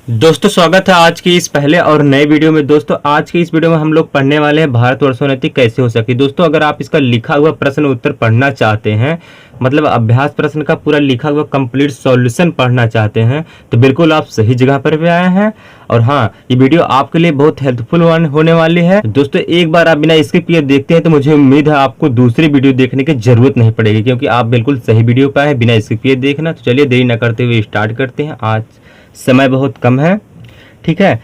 दोस्तों स्वागत है आज की इस पहले और नए वीडियो में। दोस्तों आज की इस वीडियो में हम लोग पढ़ने वाले हैं भारत वर्षोन्नति कैसे हो सकी। दोस्तों अगर आप इसका लिखा हुआ प्रश्न उत्तर पढ़ना चाहते हैं, मतलब अभ्यास प्रश्न का पूरा लिखा हुआ कंप्लीट सॉल्यूशन पढ़ना चाहते हैं, तो बिल्कुल आप सही जगह पर भी आए हैं। और हाँ, ये वीडियो आपके लिए बहुत हेल्पफुल होने वाली है। दोस्तों एक बार आप बिना स्किप किए देखते हैं तो मुझे उम्मीद है आपको दूसरी वीडियो देखने की जरूरत नहीं पड़ेगी, क्योंकि आप बिल्कुल सही वीडियो पे आए बिना स्किप किए देखना। तो चलिए देरी न करते हुए स्टार्ट करते हैं। आज समय बहुत कम है, ठीक है।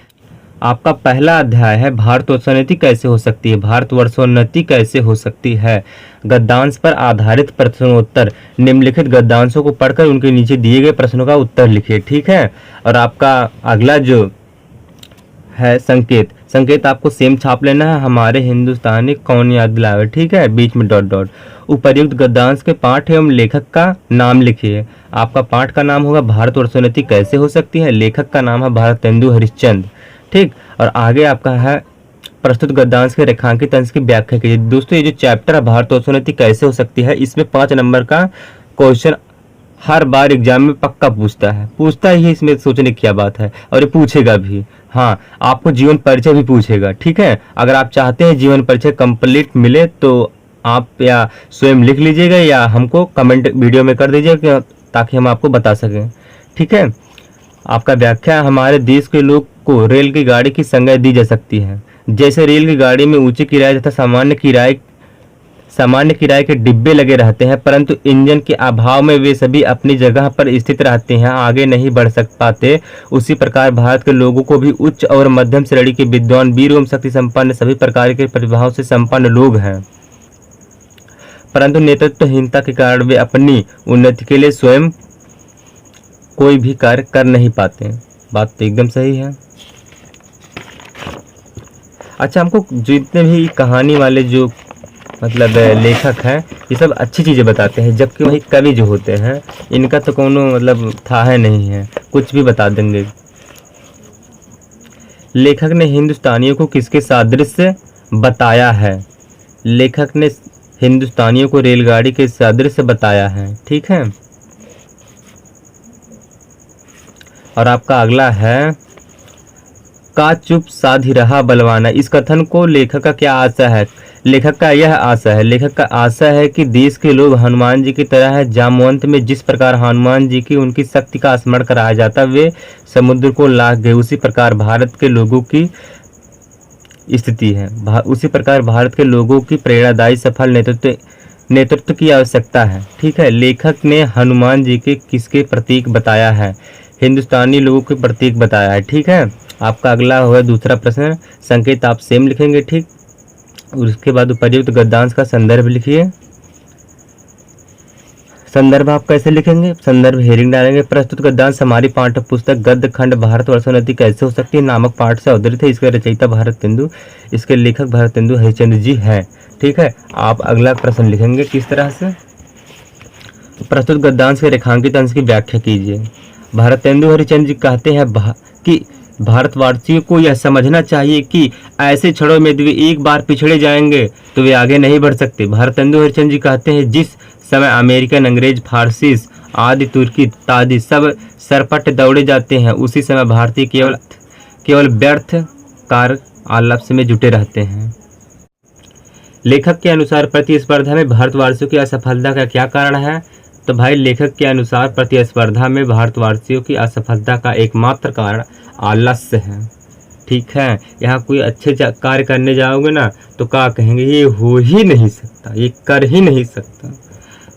आपका पहला अध्याय है भारत वर्षोन्नति कैसे हो सकती है। भारत वर्षोन्नति कैसे हो सकती है, गद्यांश पर आधारित प्रश्नोत्तर। निम्नलिखित गद्यांशों को पढ़कर उनके नीचे दिए गए प्रश्नों का उत्तर लिखिए, ठीक है। और आपका अगला जो है संकेत, संकेत आपको सेम छाप लेना है। हमारे हिंदुस्तानी कौन याद दिलावे, ठीक है, बीच में डॉट डॉट। उपर्युक्त गद्यांश के पाठ एवं लेखक का नाम लिखिए। आपका पाठ का नाम होगा भारत वर्षोन्नति कैसे हो सकती है, लेखक का नाम है भारतेंदु हरिश्चंद्र, ठीक। और आगे आपका है प्रस्तुत गद्यांश के रेखांकित अंश की व्याख्या कीजिए। दोस्तों ये जो चैप्टर है भारत वर्षोन्नति कैसे हो सकती है, इसमें 5 नंबर का क्वेश्चन हर बार एग्जाम में पक्का पूछता ही, इसमें सोचने की क्या बात है, और ये पूछेगा भी। हाँ, आपको जीवन परिचय भी पूछेगा, ठीक है। अगर आप चाहते हैं जीवन परिचय कंप्लीट मिले तो आप या स्वयं लिख लीजिएगा या हमको कमेंट वीडियो में कर दीजिएगा ताकि हम आपको बता सकें, ठीक है। आपका व्याख्या, हमारे देश के लोग को रेल की गाड़ी की संज्ञा दी जा सकती है। जैसे रेल की गाड़ी में ऊंची किराए तथा सामान्य किराए के डिब्बे लगे रहते हैं, परंतु इंजन के अभाव में वे सभी अपनी जगह पर स्थित रहते हैं, आगे नहीं बढ़ पाते। उसी प्रकार भारत के लोगों को भी उच्च और मध्यम श्रेणी के विद्वान, वीर एवं शक्ति संपन्न सभी प्रकार के प्रतिभाओं से संपन्न लोग हैं, परंतु नेतृत्वहीनता के कारण वे अपनी उन्नति के लिए स्वयं कोई भी कार्य कर नहीं पाते। बात तो एकदम सही है। अच्छा, हमको जितने भी कहानी वाले जो मतलब लेखक हैं, ये सब अच्छी चीज़ें बताते हैं, जबकि वही कवि जो होते हैं इनका तो कोनो मतलब था है नहीं है, कुछ भी बता देंगे। लेखक ने हिंदुस्तानियों को किसके सादृश्य बताया है, लेखक ने हिंदुस्तानियों को रेलगाड़ी के सादृश्य बताया है, ठीक है। और आपका अगला है का चुप साधी रहा बलवाना। इस कथन को लेखक का क्या आशा है, लेखक का यह आशा है, लेखक का आशा है कि देश के लोग हनुमान जी की तरह है। जामवंत में जिस प्रकार हनुमान जी की उनकी शक्ति का स्मरण कराया जाता वे समुद्र को लांघ गए, उसी प्रकार भारत के लोगों की स्थिति है। उसी प्रकार भारत के लोगों की प्रेरणादायी सफल नेतृत्व की आवश्यकता है, ठीक है। लेखक ने हनुमान जी के किसके प्रतीक बताया है, हिंदुस्तानी लोगों के प्रतीक बताया है, ठीक है। आपका अगला होगा दूसरा प्रश्न, संकेत आप सेम लिखेंगे, ठीक। और उसके बाद उपर्युक्त गद्यांश का संदर्भ लिखिए। संदर्भ आप कैसे लिखेंगे, संदर्भ हेडिंग डालेंगे। प्रस्तुत गद्यांश हमारी पाठ्य पुस्तक गद्य खंड भारत वर्षोन्नति कैसे हो सकती है नामक पाठ से अवतरित है। इसके रचयिता भारतेंदु, इसके लेखक भारतेंदु हरिश्चंद्र जी हैं, ठीक है। आप अगला प्रश्न लिखेंगे किस तरह से, प्रस्तुत गद्यांश के रेखांकित अंश की व्याख्या कीजिए। भारतेंदु हरिश्चंद्र जी कहते हैं कि भारतवासियों को यह समझना चाहिए कि ऐसे क्षणों में वे एक बार पिछड़े जाएंगे तो वे आगे नहीं बढ़ सकते। भारतेंदु हरिश्चंद्र जी कहते हैं जिस समय अमेरिकन, अंग्रेज, फारसी आदि तुर्की तादि सब सरपट दौड़े जाते हैं, उसी समय भारतीय केवल व्यर्थ कार्य आलस्य में जुटे रहते हैं। लेखक के अनुसार प्रतिस्पर्धा में भारतवासियों की असफलता का क्या कारण है, तो भाई लेखक के अनुसार प्रतिस्पर्धा में भारतवासियों की असफलता का एकमात्र कारण आलस्य है, ठीक है। यहाँ कोई अच्छे कार्य करने जाओगे ना तो क्या कहेंगे, ये हो ही नहीं सकता, ये कर ही नहीं सकता।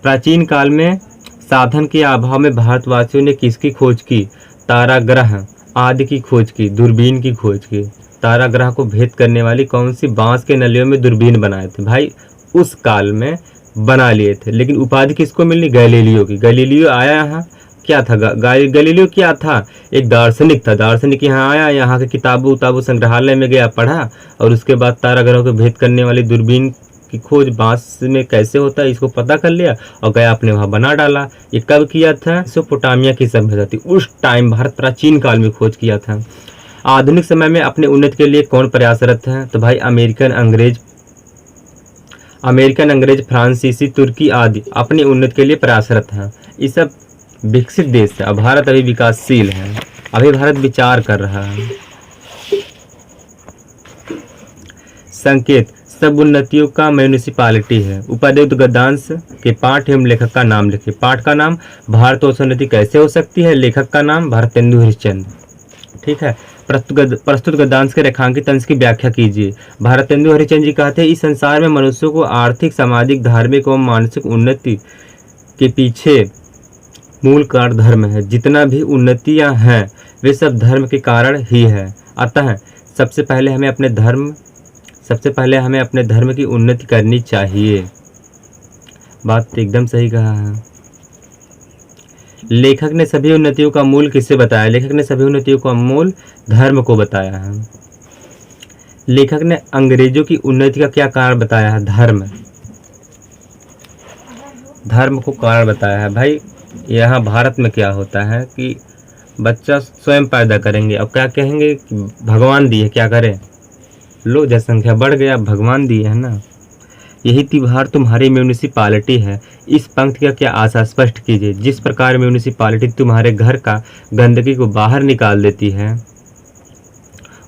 प्राचीन काल में साधन के अभाव में भारतवासियों ने किसकी खोज की, ताराग्रह आदि की खोज की, दूरबीन की खोज की। ताराग्रह को भेद करने वाली कौन सी, बांस के नलियों में दूरबीन बनाए थे, भाई उस काल में बना लिए थे। लेकिन उपाधि किसको मिलनी, गैलीलियो की। गैलीलियो आया यहाँ क्या था, गैलीलियो क्या था, एक दार्शनिक था। दार्शनिक यहाँ आया, यहाँ के किताबों संग्रहालय में गया, पढ़ा, और उसके बाद ताराग्रहों को भेद करने वाली दूरबीन की खोज बांस में कैसे होता है इसको पता कर लिया और गया अपने वहाँ बना डाला। ये कब किया था, मेसोपोटामिया की सभ्यता थी उस टाइम, भारत प्राचीन काल में खोज किया था। आधुनिक समय में अपने उन्नति के लिए कौन प्रयासरत है, तो भाई अमेरिकन, अंग्रेज, फ्रांसीसी, तुर्की आदि अपनी उन्नति के लिए प्रयासरत हैं। ये सब विकसित देश है और भारत अभी विकासशील है। अभी भारत विचार कर रहा है। संकेत सब उन्नतियों का म्यूनिसिपालिटी है। उपर्युक्त गद्यांश के पाठ एवं लेखक का नाम लिखिए। पाठ का नाम भारतवर्षोन्नति कैसे हो सकती है, लेखक का नाम भारतेंदु हरिश्चंद्र। ठीक है। प्रस्तुत गद्यांश के रेखांकित अंश की व्याख्या कीजिए। भारतेंदु हरिश्चंद्र जी कहते हैं, इस संसार में मनुष्यों को आर्थिक, सामाजिक, धार्मिक एवं मानसिक उन्नति के पीछे मूल कारण धर्म है। जितना भी उन्नतियां हैं वे सब धर्म के कारण ही है। अतः सबसे पहले हमें अपने धर्म की उन्नति करनी चाहिए। बात एकदम सही कहा है। लेखक ने सभी उन्नतियों का मूल किससे बताया? लेखक ने सभी उन्नतियों का मूल धर्म को बताया है। लेखक ने अंग्रेजों की उन्नति का क्या कारण बताया है? धर्म को कारण बताया है। भाई यहाँ भारत में क्या होता है कि बच्चा स्वयं पैदा करेंगे और क्या कहेंगे कि भगवान दिए, क्या करें, लो जनसंख्या बढ़ गया, भगवान दिए है ना। यही त्योहार तुम्हारी म्यूनिसिपालिटी है। इस पंक्ति का क्या आशा स्पष्ट कीजिए। जिस प्रकार म्यूनिसिपालिटी तुम्हारे घर का गंदगी को बाहर निकाल देती है,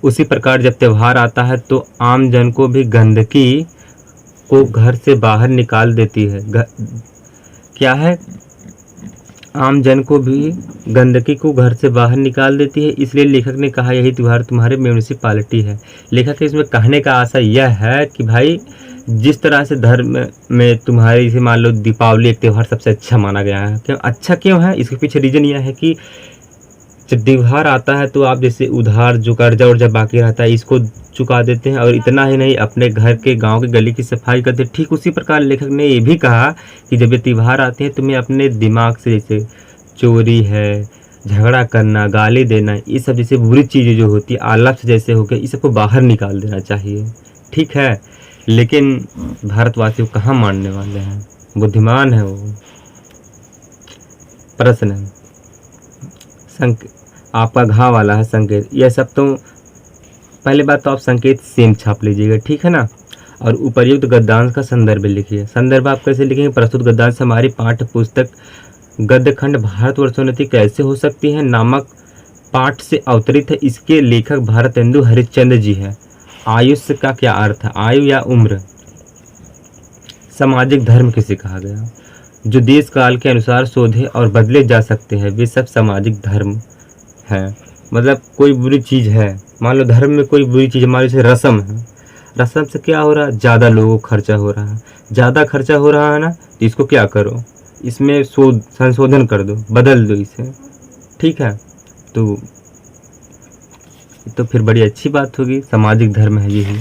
उसी प्रकार जब त्योहार आता है तो आम जन को भी गंदगी को घर से बाहर निकाल देती है। क्या है? आम जन को भी गंदगी को घर से बाहर निकाल देती है। इसलिए लेखक ने कहा यही त्योहार तुम्हारे म्यूनिसिपालिटी है। लेखक के इसमें कहने का आशा यह है कि भाई जिस तरह से धर्म में तुम्हारे, इसे मान लो दीपावली एक त्यौहार सबसे अच्छा माना गया है। क्यों अच्छा क्यों है? इसके पीछे रीजन यह है कि जब त्योहार आता है तो आप जैसे उधार जो कर्जा वर्जा बाकी रहता है इसको चुका देते हैं, और इतना ही नहीं अपने घर के गांव की गली की सफाई करते हैं। ठीक उसी प्रकार लेखक ने ये भी कहा कि जब ये त्योहार आते हैं तुम्हें अपने दिमाग से, जैसे चोरी है, झगड़ा करना, गाली देना, ये सब जैसे बुरी चीज़ें जो होती है, आलस्य जैसे हो गए, इस सबको बाहर निकाल देना चाहिए। ठीक है। लेकिन भारतवासी कहाँ मानने वाले हैं, बुद्धिमान है वो। प्रश्न है आपका घाव वाला है संकेत। यह सब तो पहले बात तो आप संकेत सेम छाप लीजिएगा, ठीक है ना। और उपर्युक्त गद्यांश का संदर्भ लिखिए। संदर्भ आप कैसे लिखेंगे? प्रस्तुत गद्यांश हमारी पाठ्य पुस्तक गद्य खंड भारतवर्षोन्नति कैसे हो सकती है नामक पाठ से अवतरित है। इसके लेखक भारतेंदु हरिश्चंद्र जी है। आयुष्य का क्या अर्थ है? आयु या उम्र। सामाजिक धर्म किसे कहा गया? जो देश काल के अनुसार शोधे और बदले जा सकते हैं वे सब सामाजिक धर्म है। मतलब कोई बुरी चीज़ है, मान लो धर्म में कोई बुरी चीज़, हमारे से रस्म है, रस्म से क्या हो रहा है? ज़्यादा लोगों को खर्चा हो रहा है। ज़्यादा खर्चा हो रहा है ना, तो इसको क्या करो, इसमें संशोधन कर दो, बदल दो इसे। ठीक है, तो फिर बड़ी अच्छी बात होगी। सामाजिक धर्म है यही।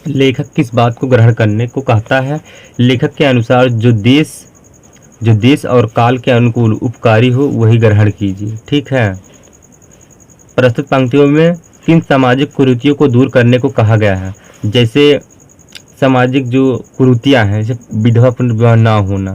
लेखक किस बात को ग्रहण करने को कहता है? लेखक के अनुसार जो देश और काल के अनुकूल उपकारी हो वही ग्रहण कीजिए। ठीक है। प्रस्तुत पंक्तियों में किन सामाजिक कुरीतियों को दूर करने को कहा गया है? जैसे सामाजिक जो कुरीतियाँ हैं, जैसे विधवा पुनर्विवाह ना होना,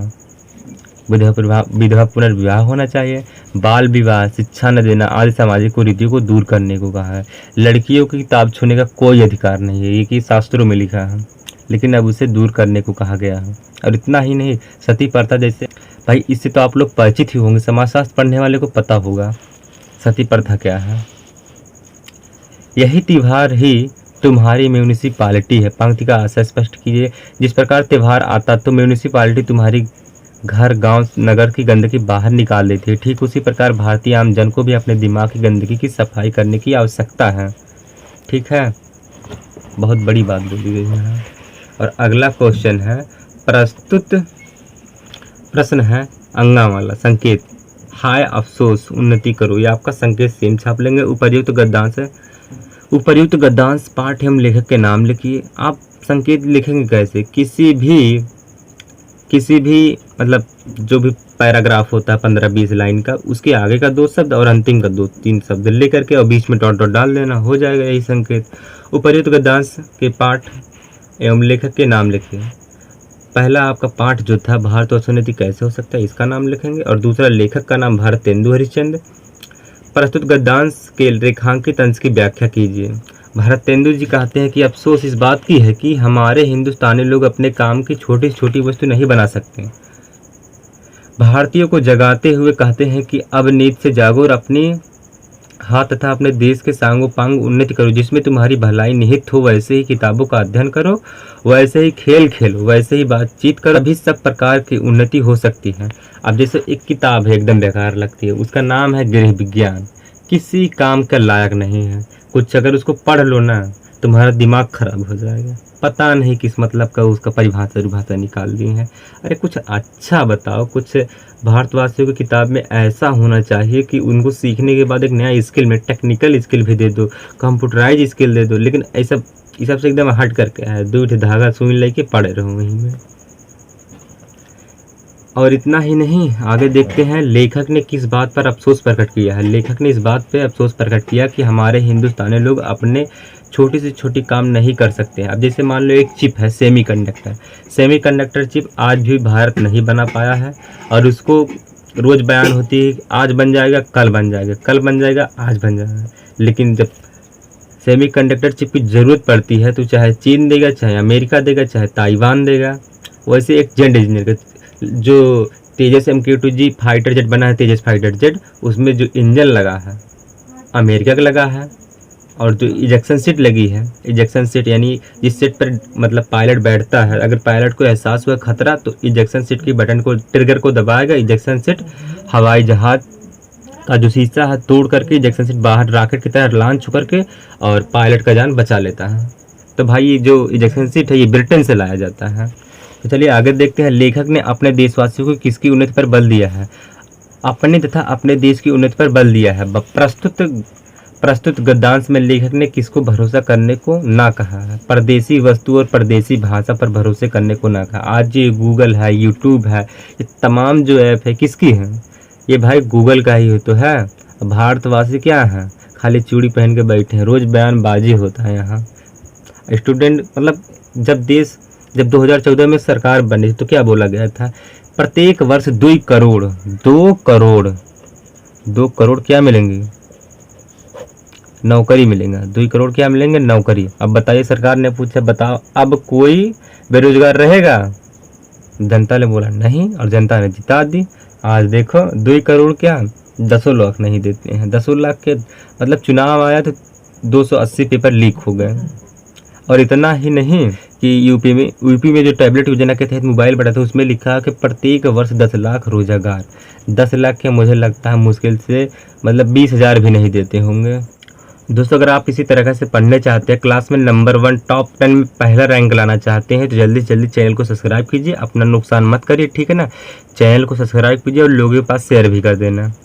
विधवा पुनर्विवाह होना चाहिए, बाल विवाह, शिक्षा न देना आदि सामाजिक कुरीतियों को दूर करने को कहा है। लड़कियों की किताब छूने का कोई अधिकार नहीं है, ये कि शास्त्रों में लिखा है, लेकिन अब उसे दूर करने को कहा गया है। और इतना ही नहीं, सती प्रथा जैसे, भाई इससे तो आप लोग परिचित ही होंगे, समाजशास्त्र पढ़ने वाले को पता होगा सती प्रथा क्या है। यही त्योहार ही तुम्हारी म्यूनिसिपालिटी है। पंक्ति का आशय स्पष्ट कीजिए। जिस प्रकार त्योहार आता तो म्यूनिसिपालिटी तुम्हारी घर, गांव, नगर की गंदगी बाहर निकाल देती है, ठीक उसी प्रकार भारतीय आम जन को भी अपने दिमाग की गंदगी की सफाई करने की आवश्यकता है। ठीक है, बहुत बड़ी बात बोली गई है। और अगला क्वेश्चन है, प्रस्तुत प्रश्न है अंगा वाला संकेत, हाय अफसोस उन्नति करो। ये आपका संकेत सेम छाप लेंगे। उपर्युक्त गद्यांश है। उपर्युक्त गद्यांश पाठ एवं लेखक के नाम लिखिए। आप संकेत लिखेंगे कैसे? किसी भी मतलब जो भी पैराग्राफ होता है 15-20 लाइन का, उसके आगे का 2 शब्द और अंतिम का 2-3 शब्द लेकर के और बीच में डॉट डॉट डाल देना, हो जाएगा यही संकेत। उपर्युक्त गद्यांश के पाठ एवं लेखक के नाम लिखिए। पहला आपका पाठ जो था भारतवर्षोन्नति कैसे हो सकता है, इसका नाम लिखेंगे, और दूसरा लेखक का नाम भारतेंदु हरिश्चंद्र। प्रस्तुत गद्यांश के रेखांकित अंश की व्याख्या कीजिए। भारतेंदु जी कहते हैं कि अफसोस इस बात की है कि हमारे हिंदुस्तानी लोग अपने काम की छोटी छोटी वस्तु नहीं बना सकते। भारतीयों को जगाते हुए कहते हैं कि अब नींद से जागो और अपनी हाँ तथा अपने देश के सांगो पांग उन्नति करो, जिसमें तुम्हारी भलाई निहित हो। वैसे ही किताबों का अध्ययन करो, वैसे ही खेल खेलो, वैसे ही बातचीत करो, अभी सब प्रकार की उन्नति हो सकती है। अब जैसे एक किताब है एकदम बेकार लगती है, उसका नाम है गृह विज्ञान, किसी काम का लायक नहीं है। कुछ अगर उसको पढ़ लो ना, तुम्हारा दिमाग खराब हो जाएगा। पता नहीं किस मतलब का उसका परिभाषा निकाल दी है। अरे कुछ अच्छा बताओ, कुछ भारतवासियों की किताब में ऐसा होना चाहिए कि उनको सीखने के बाद एक नया स्किल में टेक्निकल स्किल भी दे दो, कंप्यूटराइज स्किल दे दो, लेकिन ऐसा इस सब से एकदम हट करके है, दो धागा सुई लेके पड़े रहो वहीं में। और इतना ही नहीं, आगे देखते हैं लेखक ने किस बात पर अफसोस प्रकट किया है। लेखक ने इस बात पे अफसोस प्रकट किया कि हमारे हिंदुस्तानी लोग अपने छोटी से छोटी काम नहीं कर सकते हैं। अब जैसे मान लो एक चिप है सेमीकंडक्टर चिप आज भी भारत नहीं बना पाया है, और उसको रोज बयान होती है कि आज बन जाएगा, कल बन जाएगा, कल बन जाएगा, आज बन जाएगा। लेकिन जब सेमीकंडक्टर चिप की ज़रूरत पड़ती है तो चाहे चीन देगा, चाहे अमेरिका देगा, चाहे ताइवान देगा। वैसे एक जेट इंजीनियर का जो तेजस MQ-2G फाइटर जेट बना है, तेजस फाइटर जेट, उसमें जो इंजन लगा है अमेरिका का लगा है, और जो इजेक्शन सीट लगी है, इजेक्शन सीट यानी जिस सीट पर मतलब पायलट बैठता है, अगर पायलट को एहसास हुआ खतरा तो इजेक्शन सीट की बटन को ट्रिगर को दबाएगा, इजेक्शन सीट हवाई जहाज का जो शीशा है तोड़ करके इजेक्शन सीट बाहर रॉकेट की तरह लॉन्च करके और पायलट का जान बचा लेता है। तो भाई ये जो इजेक्शन सीट है ये ब्रिटेन से लाया जाता है। तो चलिए आगे देखते हैं, लेखक ने अपने देशवासियों को किसकी उन्नति पर बल दिया है। अपने तथा अपने देश की उन्नति पर बल दिया है। प्रस्तुत गद्यांश में लेखक ने किसको भरोसा करने को ना कहा है। परदेसी वस्तु और परदेसी भाषा पर भरोसे करने को ना कहा। आज ये गूगल है, यूट्यूब है, ये तमाम जो ऐप है किसकी है? ये भाई गूगल का ही तो है। भारतवासी क्या है, खाली चूड़ी पहन के बैठे हैं, रोज बयानबाजी होता है यहाँ। स्टूडेंट मतलब जब 2014 में सरकार बनी तो क्या बोला गया था, प्रत्येक वर्ष 2 करोड़ क्या मिलेंगे, नौकरी मिलेगा। 2 करोड़ क्या मिलेंगे, नौकरी। अब बताइए, सरकार ने पूछा बताओ अब कोई बेरोजगार रहेगा? जनता ने बोला नहीं, और जनता ने जिता दी। आज देखो 2 करोड़ क्या 10 लाख नहीं देते हैं। 10 लाख के मतलब चुनाव आया तो 280 पेपर लीक हो गए। और इतना ही नहीं कि यूपी में जो टैबलेट योजना के तहत मोबाइल बढ़ा था उसमें लिखा कि प्रत्येक वर्ष 10 लाख रोजगार। 10 लाख के मुझे लगता है मुश्किल से मतलब 20,000 भी नहीं देते होंगे। दोस्तों अगर आप इसी तरह से पढ़ने चाहते हैं, क्लास में नंबर 1 टॉप 10 में पहला रैंक लाना चाहते हैं, तो जल्दी से जल्दी चैनल को सब्सक्राइब कीजिए। अपना नुकसान मत करिए, ठीक है ना। चैनल को सब्सक्राइब कीजिए और लोगों के पास शेयर भी कर देना।